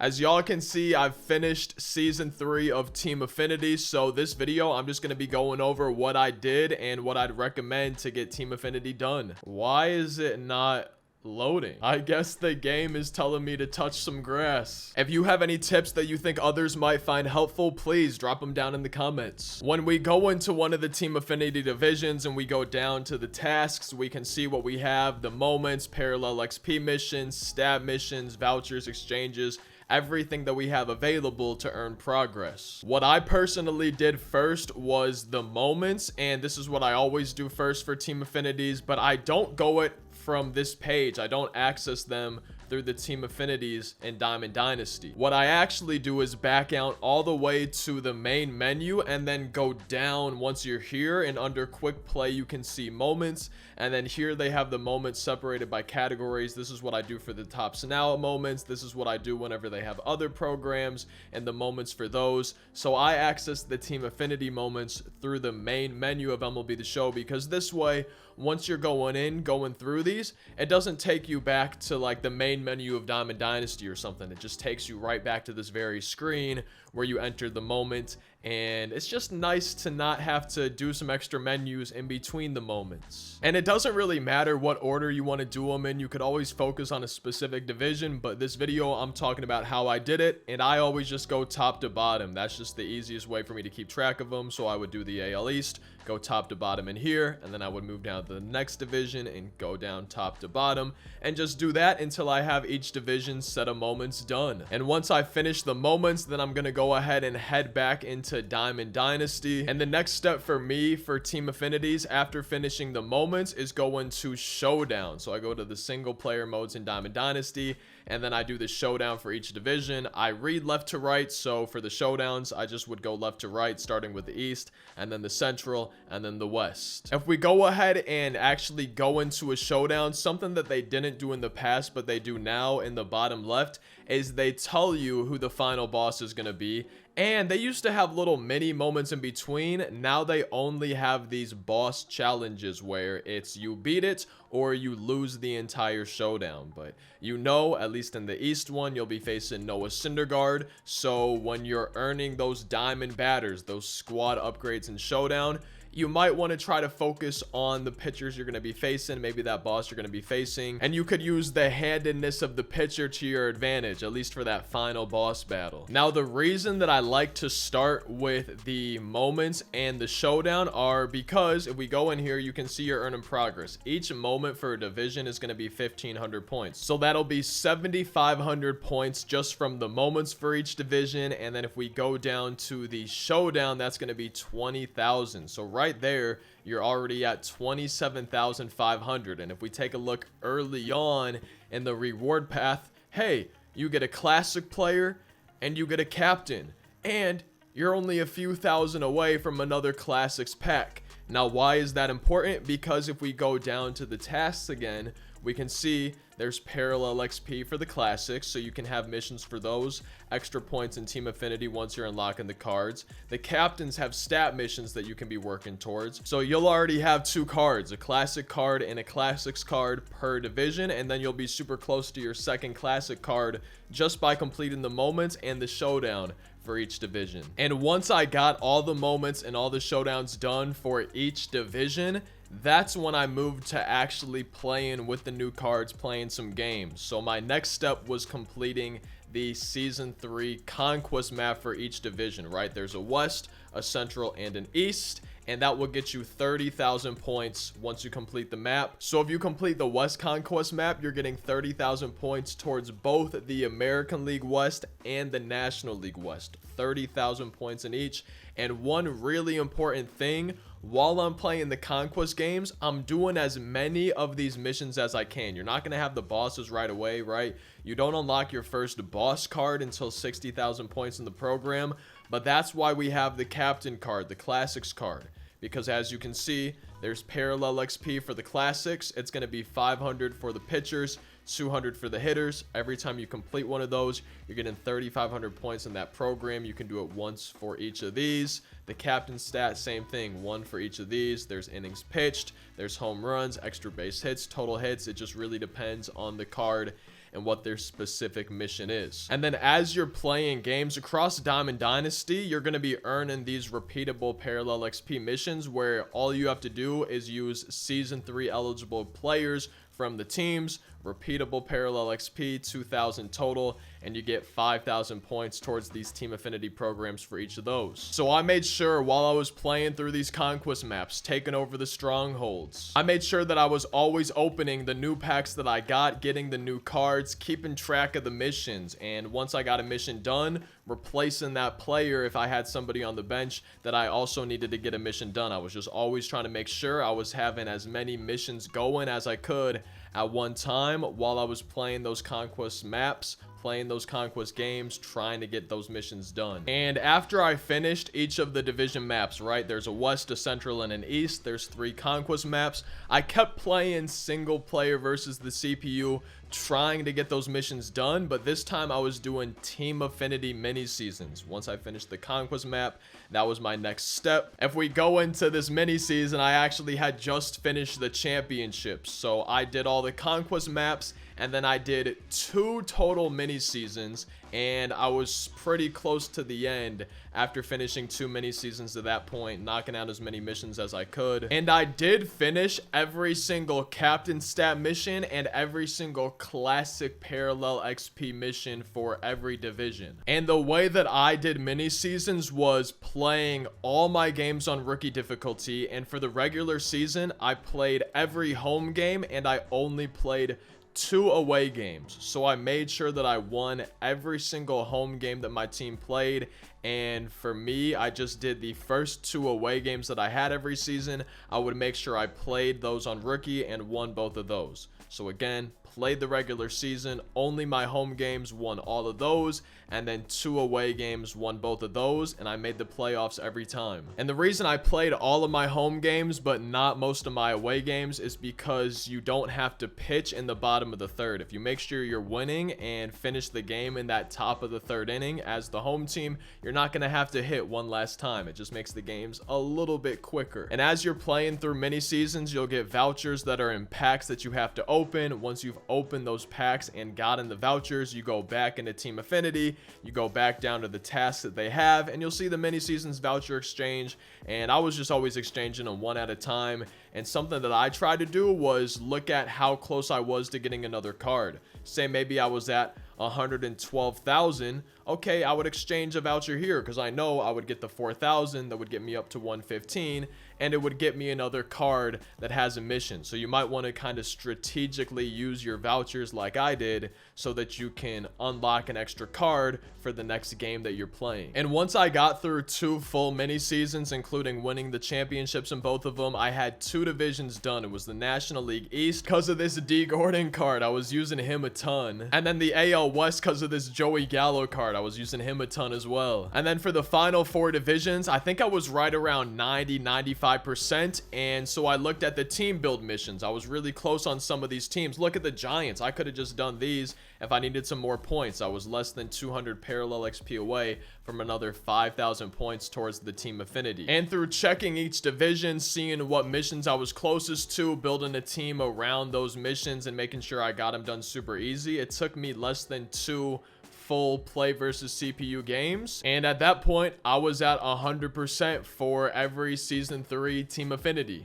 As y'all can see, I've finished season 3 of Team Affinity, so this video I'm just going to be going over what I did and what I'd recommend to get Team Affinity done. Why is it not loading? I guess the game is telling me to touch some grass. If you have any tips that you think others might find helpful, please drop them down in the comments. When we go into one of the Team Affinity divisions and we go down to the tasks, we can see what we have: the moments, parallel XP missions, stab missions, vouchers, exchanges, everything that we have available to earn progress. What I personally did first was the moments, and this is what I always do first for Team Affinities, but I don't go it from this page. I don't access them through the Team Affinities in Diamond Dynasty. What I actually do is back out all the way to the main menu and then go down. Once you're here, and under quick play you can see moments, and then here they have the moments separated by categories. This is what I do for the top Sanaa moments. This is what I do whenever they have other programs and the moments for those. So I access the Team Affinity moments through the main menu of MLB The Show, because this way, once you're going through these, it doesn't take you back to like the main menu of Diamond Dynasty or something. It just takes you right back to this very screen where you entered the moment, and it's just nice to not have to do some extra menus in between the moments. And it doesn't really matter what order you want to do them in. You could always focus on a specific division, but this video I'm talking about how I did it, and I always just go top to bottom. That's just the easiest way for me to keep track of them. So I would do the AL East, go top to bottom in here, and then I would move down to the next division and go down top to bottom, and just do that until I have each division set of moments done. And once I finish the moments, then I'm gonna go ahead and head back into Diamond Dynasty. And the next step for me for Team Affinities after finishing the moments is going to Showdown. So I go to the single player modes in Diamond Dynasty, and then I do the showdown for each division. I read left to right, so for the showdowns I just would go left to right, starting with the East, and then the Central, and then the West. If we go ahead and actually go into a showdown, something that they didn't do in the past but they do now in the bottom left is they tell you who the final boss is going to be. And they used to have little mini moments in between. Now they only have these boss challenges where it's you beat it or you lose the entire showdown. But you know, at least in the East one, you'll be facing Noah Syndergaard. So when you're earning those diamond batters, those squad upgrades in showdown, you might want to try to focus on the pitchers you're going to be facing, maybe that boss you're going to be facing, and you could use the handedness of the pitcher to your advantage, at least for that final boss battle. Now, the reason that I like to start with the moments and the showdown are because if we go in here, you can see your earning progress. Each moment for a division is going to be 1,500 points. So that'll be 7,500 points just from the moments for each division. And then if we go down to the showdown, that's going to be 20,000. So right there, you're already at 27,500. And if we take a look early on in the reward path, hey, you get a classic player and you get a captain, and you're only a few thousand away from another classics pack. Now, why is that important? Because if we go down to the tasks again, we can see there's parallel XP for the classics, so you can have missions for those, extra points in Team Affinity once you're unlocking the cards. The captains have stat missions that you can be working towards, so you'll already have 2 cards, a classic card and a classics card per division, and then you'll be super close to your second classic card just by completing the moments and the showdown for each division. And once I got all the moments and all the showdowns done for each division, that's when I moved to actually playing with the new cards, playing some games. So my next step was completing the season 3 conquest map for each division, right? There's a West, a Central, and an East, and that will get you 30,000 points once you complete the map. So if you complete the West Conquest map, you're getting 30,000 points towards both the American League West and the National League West. 30,000 points in each. And one really important thing, while I'm playing the conquest games, I'm doing as many of these missions as I can. You're not going to have the bosses right away, right? You don't unlock your first boss card until 60,000 points in the program, but that's why we have the captain card, the classics card, because as you can see, there's parallel XP for the classics. It's going to be 500 for the pitchers, 200 for the hitters. Every time you complete one of those, you're getting 3,500 points in that program. You can do it once for each of these. The captain stat, same thing, 1 for each of these. There's innings pitched, there's home runs, extra base hits, total hits. It just really depends on the card and what their specific mission is. And then as you're playing games across Diamond Dynasty, you're going to be earning these repeatable parallel XP missions where all you have to do is use season 3 eligible players from the teams, repeatable parallel XP, 2,000 total, and you get 5,000 points towards these Team Affinity programs for each of those. So I made sure while I was playing through these conquest maps, taking over the strongholds, I made sure that I was always opening the new packs that I got, getting the new cards, keeping track of the missions, and once I got a mission done, replacing that player if I had somebody on the bench that I also needed to get a mission done. I was just always trying to make sure I was having as many missions going as I could at one time while I was playing those conquest maps, playing those conquest games, trying to get those missions done. And after I finished each of the division maps, right, there's a west, a central, and an east, there's 3 conquest maps, I kept playing single player versus the CPU, trying to get those missions done, but this time I was doing Team Affinity mini seasons. Once I finished the conquest map, that was my next step. If we go into this mini season, I actually had just finished the championships, so I did all the conquest maps, and then I did 2 total mini seasons, and I was pretty close to the end after finishing 2 mini seasons at that point, knocking out as many missions as I could. And I did finish every single captain stat mission and every single classic parallel XP mission for every division. And the way that I did mini seasons was playing all my games on rookie difficulty, and for the regular season I played every home game and I only played 2 away games. So I made sure that I won every single home game that my team played, and for me, I just did the first 2 away games that I had every season. I would make sure I played those on rookie and won both of those. So again, played the regular season, only my home games, won all of those, and then 2 away games, won both of those, and I made the playoffs every time. And the reason I played all of my home games but not most of my away games is because you don't have to pitch in the bottom of the 3rd. If you make sure you're winning and finish the game in that top of the 3rd inning as the home team, you're not going to have to hit one last time. It just makes the games a little bit quicker. And as you're playing through mini seasons, you'll get vouchers that are in packs that you have to open. Once you've opened those packs and gotten the vouchers, you go back into Team Affinity, you go back down to the tasks that they have, and you'll see the mini seasons voucher exchange. And I was just always exchanging them one at a time. And something that I tried to do was look at how close I was to getting another card. Say maybe I was at 112,000. Okay, I would exchange a voucher here because I know I would get the 4,000 that would get me up to 115, and it would get me another card that has a mission. So you might want to kind of strategically use your vouchers like I did so that you can unlock an extra card for the next game that you're playing. And once I got through 2 full mini seasons, including winning the championships in both of them, I had 2 divisions done. It was the National League East because of this D Gordon card. I was using him a ton. And then the AL West because of this Joey Gallo card. I was using him a ton as well. And then for the final 4 divisions, I think I was right around 90-95%. And so I looked at the team build missions. I was really close on some of these teams. Look at the Giants. I could have just done these if I needed some more points. I was less than 200 parallel XP away from another 5,000 points towards the Team Affinity. And through checking each division, seeing what missions I was closest to, building a team around those missions and making sure I got them done super easy, it took me less than 2 full play versus CPU games, and at that point I was at 100% for every season 3 Team Affinity.